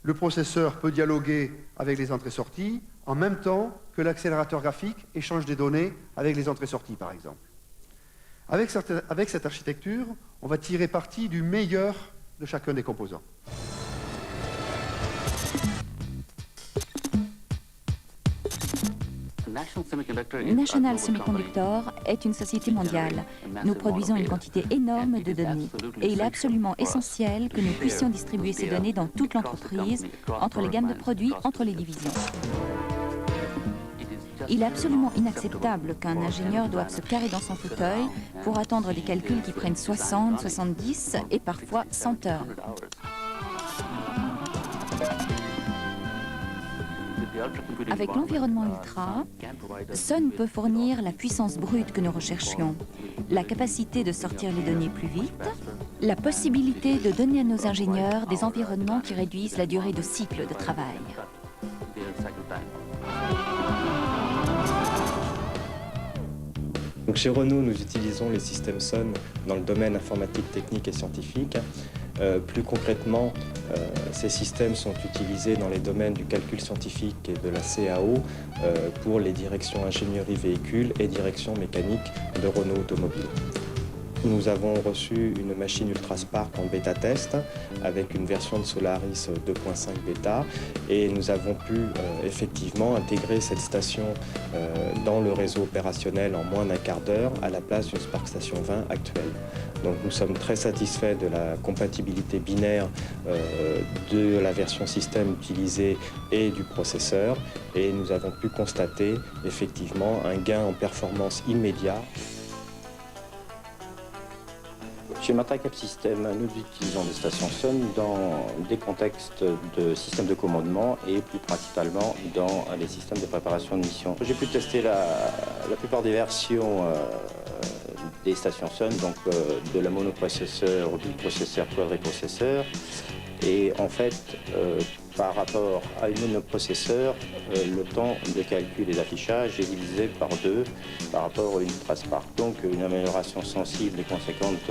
Le processeur peut dialoguer avec les entrées-sorties en même temps que l'accélérateur graphique échange des données avec les entrées-sorties, par exemple. Avec cette architecture, on va tirer parti du meilleur de chacun des composants. National Semiconductor est une société mondiale. Nous produisons une quantité énorme de données et il est absolument essentiel que nous puissions distribuer ces données dans toute l'entreprise, entre les gammes de produits, entre les divisions. Il est absolument inacceptable qu'un ingénieur doive se carrer dans son fauteuil pour attendre des calculs qui prennent 60, 70 et parfois 100 heures. Avec l'environnement Ultra, Sun peut fournir la puissance brute que nous recherchions, la capacité de sortir les données plus vite, la possibilité de donner à nos ingénieurs des environnements qui réduisent la durée de cycle de travail. Donc chez Renault, nous utilisons les systèmes Sun dans le domaine informatique, technique et scientifique. Plus concrètement, ces systèmes sont utilisés dans les domaines du calcul scientifique et de la CAO pour les directions ingénierie véhicule et direction mécanique de Renault Automobile. Nous avons reçu une machine UltraSPARC en bêta-test avec une version de Solaris 2.5 bêta et nous avons pu effectivement intégrer cette station dans le réseau opérationnel en moins d'1 quart d'heure à la place d'une Spark Station 20 actuelle. Donc nous sommes très satisfaits de la compatibilité binaire de la version système utilisée et du processeur et nous avons pu constater effectivement un gain en performance immédiat. Chez Matracap System, nous utilisons des stations Sun dans des contextes de systèmes de commandement et plus principalement dans les systèmes de préparation de mission. J'ai pu tester la plupart des versions des stations Sun, donc de la monoprocesseur, du processeur quadriprocesseur. Et en fait, par rapport à une monoprocesseur, le temps de calcul et d'affichage est divisé par 2 par rapport à une UltraSPARC. Donc une amélioration sensible et conséquente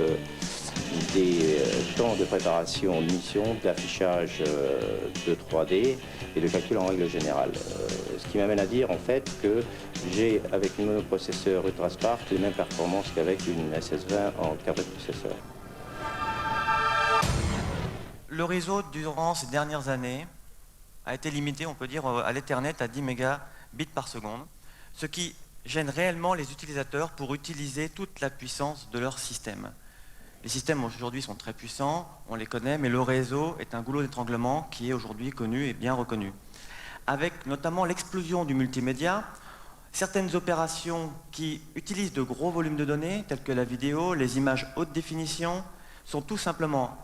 des temps de préparation de mission, d'affichage de 3D et de calcul en règle générale. Ce qui m'amène à dire en fait que j'ai avec une monoprocesseur UltraSPARC les mêmes performances qu'avec une SS20 en quadriprocesseur. Le réseau, durant ces dernières années, a été limité, on peut dire, à l'Ethernet à 10 mégabits par seconde, ce qui gêne réellement les utilisateurs pour utiliser toute la puissance de leur système. Les systèmes aujourd'hui sont très puissants, on les connaît, mais le réseau est un goulot d'étranglement qui est aujourd'hui connu et bien reconnu. Avec notamment l'explosion du multimédia, certaines opérations qui utilisent de gros volumes de données, telles que la vidéo, les images haute définition, sont tout simplement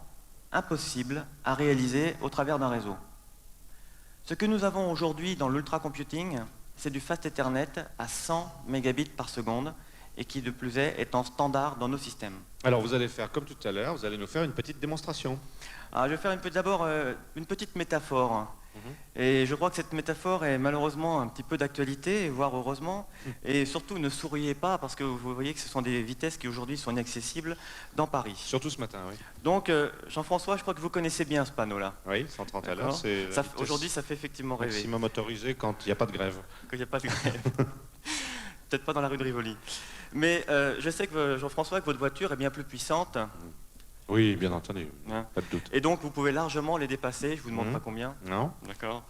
impossibles à réaliser au travers d'un réseau. Ce que nous avons aujourd'hui dans l'ultra-computing, c'est du fast Ethernet à 100 mégabits par seconde et qui, de plus est en standard dans nos systèmes. Alors vous allez faire comme tout à l'heure, vous allez nous faire une petite démonstration. Alors, je vais faire d'abord une petite métaphore. Et je crois que cette métaphore est malheureusement un petit peu d'actualité, voire heureusement. Et surtout, ne souriez pas, parce que vous voyez que ce sont des vitesses qui aujourd'hui sont inaccessibles dans Paris. Surtout ce matin, oui. Donc, Jean-François, je crois que vous connaissez bien ce panneau-là. Oui, 130 à l'heure, c'est aujourd'hui, ça fait effectivement rêver. Maximum autorisé quand il n'y a pas de grève. Quand il n'y a pas de grève. Peut-être pas dans la rue de Rivoli. Mais je sais que Jean-François, que votre voiture est bien plus puissante. Oui, bien entendu, pas de doute. Et donc, vous pouvez largement les dépasser. Je vous demande pas combien. Non. D'accord.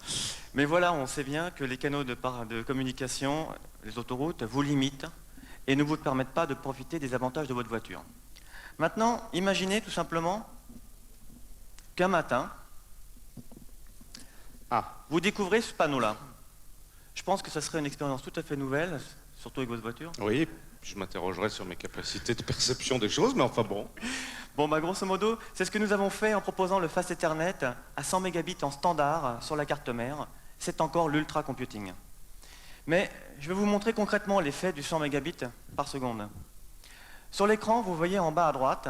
Mais voilà, on sait bien que les canaux de communication, les autoroutes, vous limitent et ne vous permettent pas de profiter des avantages de votre voiture. Maintenant, imaginez tout simplement qu'un matin, vous découvrez ce panneau-là. Je pense que ça serait une expérience tout à fait nouvelle, surtout avec votre voiture. Oui, je m'interrogerai sur mes capacités de perception des choses, mais enfin bon. Bon, bah grosso modo, c'est ce que nous avons fait en proposant le Fast Ethernet à 100 mégabits en standard sur la carte mère. C'est encore l'ultra computing. Mais je vais vous montrer concrètement l'effet du 100 mégabits par seconde. Sur l'écran, vous voyez en bas à droite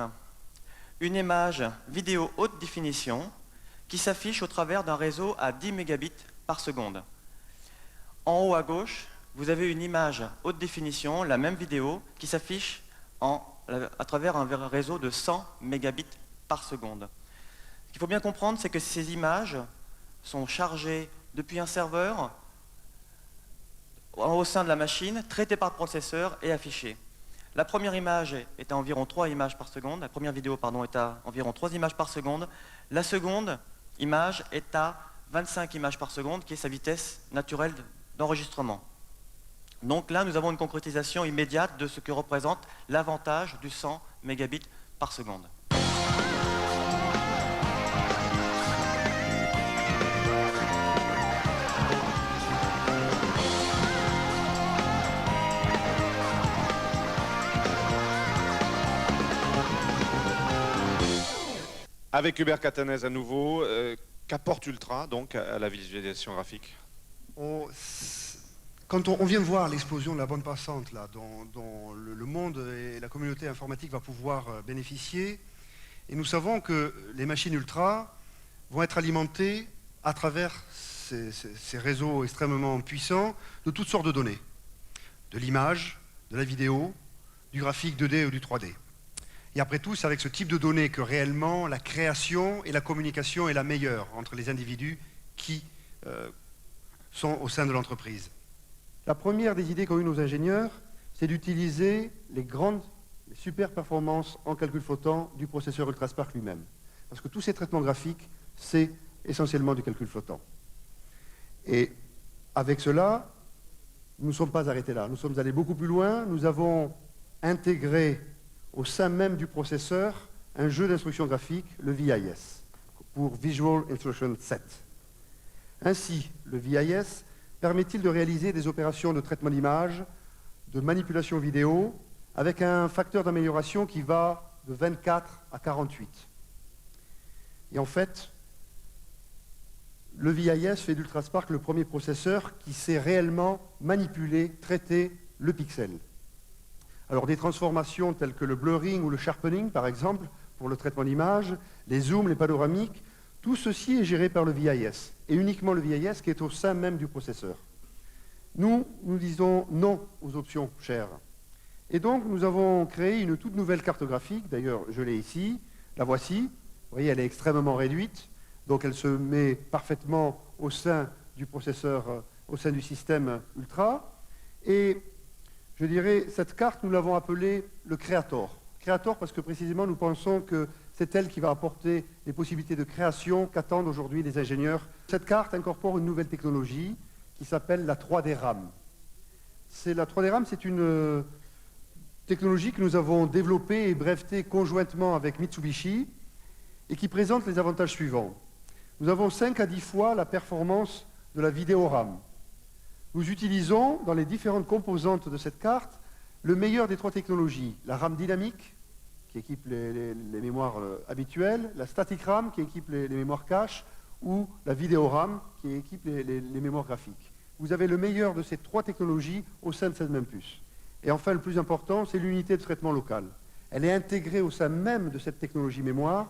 une image vidéo haute définition qui s'affiche au travers d'un réseau à 10 mégabits par seconde. En haut à gauche, vous avez une image haute définition, la même vidéo, qui s'affiche à travers un réseau de 100 mégabits par seconde. Ce qu'il faut bien comprendre, c'est que ces images sont chargées depuis un serveur au sein de la machine, traitées par le processeur et affichées. La première image est à environ 3 images par seconde, la première vidéo pardon, est à environ 3 images par seconde, la seconde image est à 25 images par seconde, qui est sa vitesse naturelle d'enregistrement. Donc là, nous avons une concrétisation immédiate de ce que représente l'avantage du 100 mégabits par seconde. Avec Hubert Catanès à nouveau, qu'apporte Ultra donc à la visualisation graphique? Quand on vient de voir l'explosion de la bande passante là, dont le monde et la communauté informatique va pouvoir bénéficier, et nous savons que les machines Ultra vont être alimentées à travers ces réseaux extrêmement puissants de toutes sortes de données. De l'image, de la vidéo, du graphique 2D ou du 3D. Et après tout, c'est avec ce type de données que réellement la création et la communication est la meilleure entre les individus qui sont au sein de l'entreprise. La première des idées qu'ont eu nos ingénieurs, c'est d'utiliser les super performances en calcul flottant du processeur Ultraspark lui-même. Parce que tous ces traitements graphiques, c'est essentiellement du calcul flottant. Et avec cela, nous ne sommes pas arrêtés là. Nous sommes allés beaucoup plus loin. Nous avons intégré au sein même du processeur un jeu d'instructions graphiques, le VIS, pour Visual Instruction Set. Ainsi, le VIS permet-il de réaliser des opérations de traitement d'image, de manipulation vidéo, avec un facteur d'amélioration qui va de 24 à 48. Et en fait, le VIS fait d'Ultraspark le premier processeur qui sait réellement manipuler, traiter le pixel. Alors des transformations telles que le blurring ou le sharpening, par exemple, pour le traitement d'image, les zooms, les panoramiques, tout ceci est géré par le VIS, et uniquement le VIS qui est au sein même du processeur. Nous disons non aux options chères. Et donc, nous avons créé une toute nouvelle carte graphique, d'ailleurs, je l'ai ici, la voici. Vous voyez, elle est extrêmement réduite, donc elle se met parfaitement au sein du processeur, au sein du système Ultra. Et je dirais, cette carte, nous l'avons appelée le Creator. Creator parce que précisément, nous pensons que c'est elle qui va apporter les possibilités de création qu'attendent aujourd'hui les ingénieurs. Cette carte incorpore une nouvelle technologie qui s'appelle la 3D RAM. La 3D RAM, c'est une technologie que nous avons développée et brevetée conjointement avec Mitsubishi et qui présente les avantages suivants. Nous avons 5 à 10 fois la performance de la vidéo RAM. Nous utilisons, dans les différentes composantes de cette carte, le meilleur des 3 technologies. La RAM dynamique, qui équipe les mémoires habituelles, la static RAM, qui équipe les mémoires cache, ou la vidéo RAM, qui équipe les mémoires graphiques. Vous avez le meilleur de ces 3 technologies au sein de cette même puce. Et enfin, le plus important, c'est l'unité de traitement local. Elle est intégrée au sein même de cette technologie mémoire,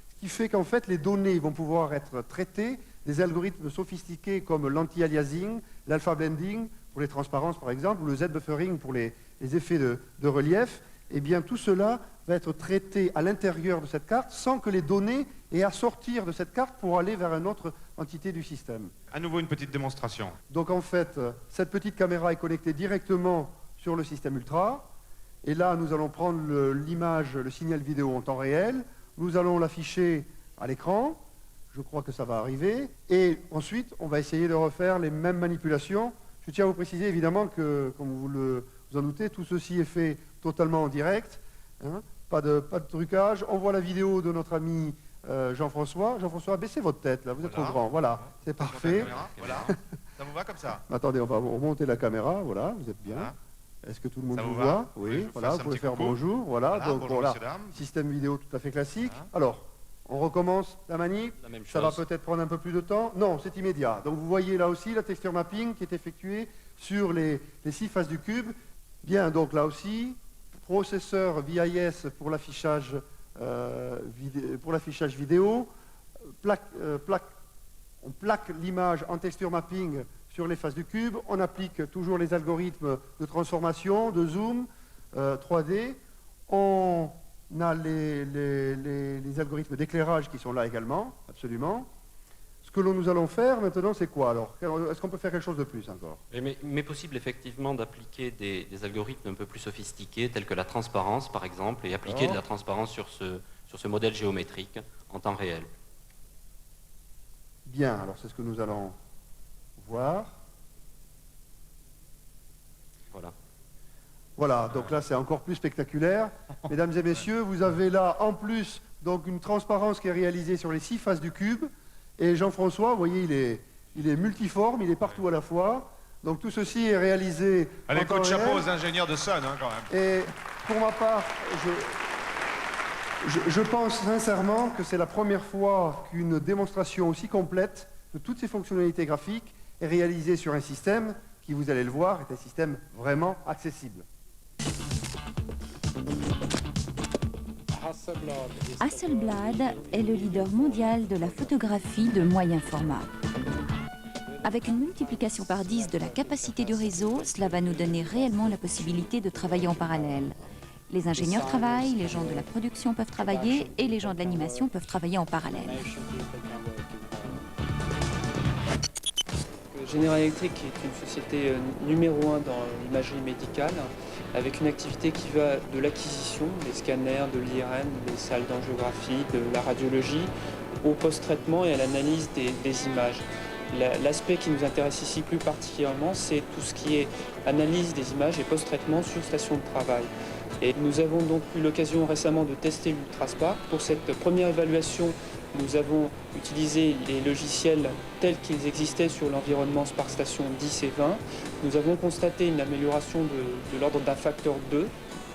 ce qui fait qu'en fait, les données vont pouvoir être traitées des algorithmes sophistiqués comme l'anti-aliasing, l'alpha blending pour les transparences par exemple, ou le Z-buffering pour les effets de relief, eh bien tout cela va être traité à l'intérieur de cette carte sans que les données aient à sortir de cette carte pour aller vers une autre entité du système. À nouveau une petite démonstration. Donc en fait, cette petite caméra est connectée directement sur le système Ultra. Et là, nous allons prendre l'image, le signal vidéo en temps réel. Nous allons l'afficher à l'écran. Je crois que ça va arriver. Et ensuite, on va essayer de refaire les mêmes manipulations. Je tiens à vous préciser évidemment que, comme vous en doutez, tout ceci est fait totalement en direct. Hein, pas de trucage. On voit la vidéo de notre ami Jean-François. Jean-François, baissez votre tête, là, vous êtes trop grand. Voilà, c'est parfait. Voilà. Ça vous va comme ça? Attendez, on va remonter la caméra. Voilà, vous êtes bien. Voilà. Est-ce que tout le monde vous va? voit? Oui, voilà, vous pouvez faire bonjour. Voilà, donc bonjour, voilà, messieurs, dames. système vidéo tout à fait classique. Alors, on recommence la manip. La même Ça va chose. peut-être prendre un peu plus de temps. Non, c'est immédiat. Donc vous voyez là aussi la texture mapping qui est effectuée sur les 6 faces du cube. Bien, donc là aussi, processeur VIS pour l'affichage vidéo. On plaque l'image en texture mapping sur les faces du cube. On applique toujours les algorithmes de transformation, de zoom, 3D. On a les algorithmes d'éclairage qui sont là également, absolument. Ce que nous allons faire maintenant, c'est quoi alors? Est-ce qu'on peut faire quelque chose de plus encore? Mais possible effectivement d'appliquer des algorithmes un peu plus sophistiqués, tels que la transparence par exemple, et appliquer de la transparence sur ce modèle géométrique en temps réel. Bien, alors c'est ce que nous allons voir. Voilà. Voilà, donc là c'est encore plus spectaculaire. Mesdames et messieurs, vous avez là en plus donc une transparence qui est réalisée sur les 6 faces du cube. Et Jean-François, vous voyez, il est multiforme, il est partout à la fois. Donc tout ceci est réalisé. Allez, coup de chapeau réel. aux ingénieurs de Sun, hein, quand même. Et pour ma part, je pense sincèrement que c'est la première fois qu'une démonstration aussi complète de toutes ces fonctionnalités graphiques est réalisée sur un système qui, vous allez le voir, est un système vraiment accessible. Hasselblad est le leader mondial de la photographie de moyen format. Avec une multiplication par 10 de la capacité du réseau, cela va nous donner réellement la possibilité de travailler en parallèle. Les ingénieurs travaillent, les gens de la production peuvent travailler et les gens de l'animation peuvent travailler en parallèle. General Electric est une société numéro 1 dans l'imagerie médicale, avec une activité qui va de l'acquisition, des scanners, de l'IRM, des salles d'angiographie, de la radiologie, au post-traitement et à l'analyse des images. L'aspect qui nous intéresse ici plus particulièrement, c'est tout ce qui est analyse des images et post-traitement sur station de travail. Et nous avons donc eu l'occasion récemment de tester l'Ultraspark. Pour cette première évaluation, nous avons utilisé les logiciels tels qu'ils existaient sur l'environnement Spark Station 10 et 20. Nous avons constaté une amélioration de l'ordre d'un facteur 2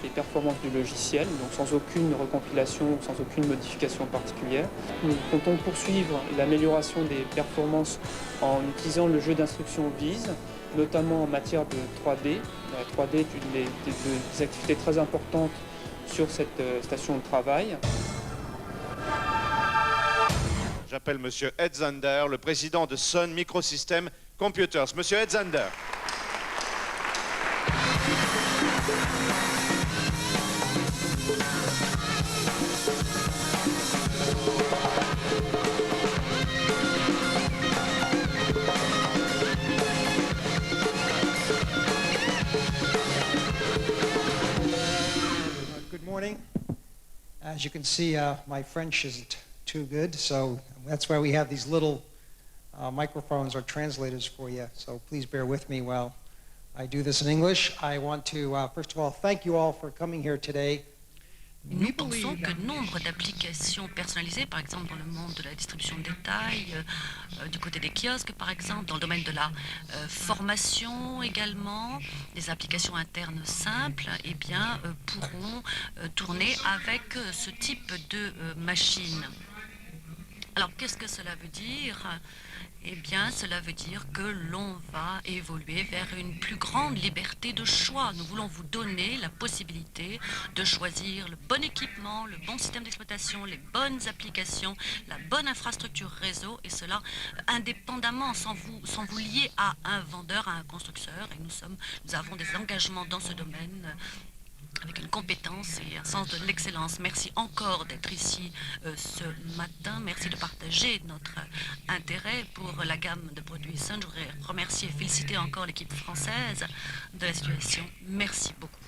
des performances du logiciel, donc sans aucune recompilation, sans aucune modification particulière. Nous comptons poursuivre l'amélioration des performances en utilisant le jeu d'instructions VIS, notamment en matière de 3D. La 3D est une des activités très importantes sur cette station de travail. J'appelle Monsieur Ed Zander, le président de Sun Microsystem Computers. Monsieur Ed Zander. Good morning. As you can see, my French isn't too good, so that's why we have these little microphones or translators for you. So please bear with me while I do this in English. I want to, first of all, thank you all for coming here today. Nous pensons que nombre d'applications personnalisées, par exemple dans le monde de la distribution de détail, du côté des kiosques par exemple, dans le domaine de la formation également, des applications internes simples, eh bien, pourront tourner avec ce type de machine. Alors, qu'est-ce que cela veut dire? Eh bien, cela veut dire que l'on va évoluer vers une plus grande liberté de choix. Nous voulons vous donner la possibilité de choisir le bon équipement, le bon système d'exploitation, les bonnes applications, la bonne infrastructure réseau, et cela indépendamment, sans vous lier à un vendeur, à un constructeur. Et nous avons des engagements dans ce domaine avec une compétence et un sens de l'excellence. Merci encore d'être ici ce matin. Merci de partager notre intérêt pour la gamme de produits Sun. Je voudrais remercier et féliciter encore l'équipe française de la situation. Merci beaucoup.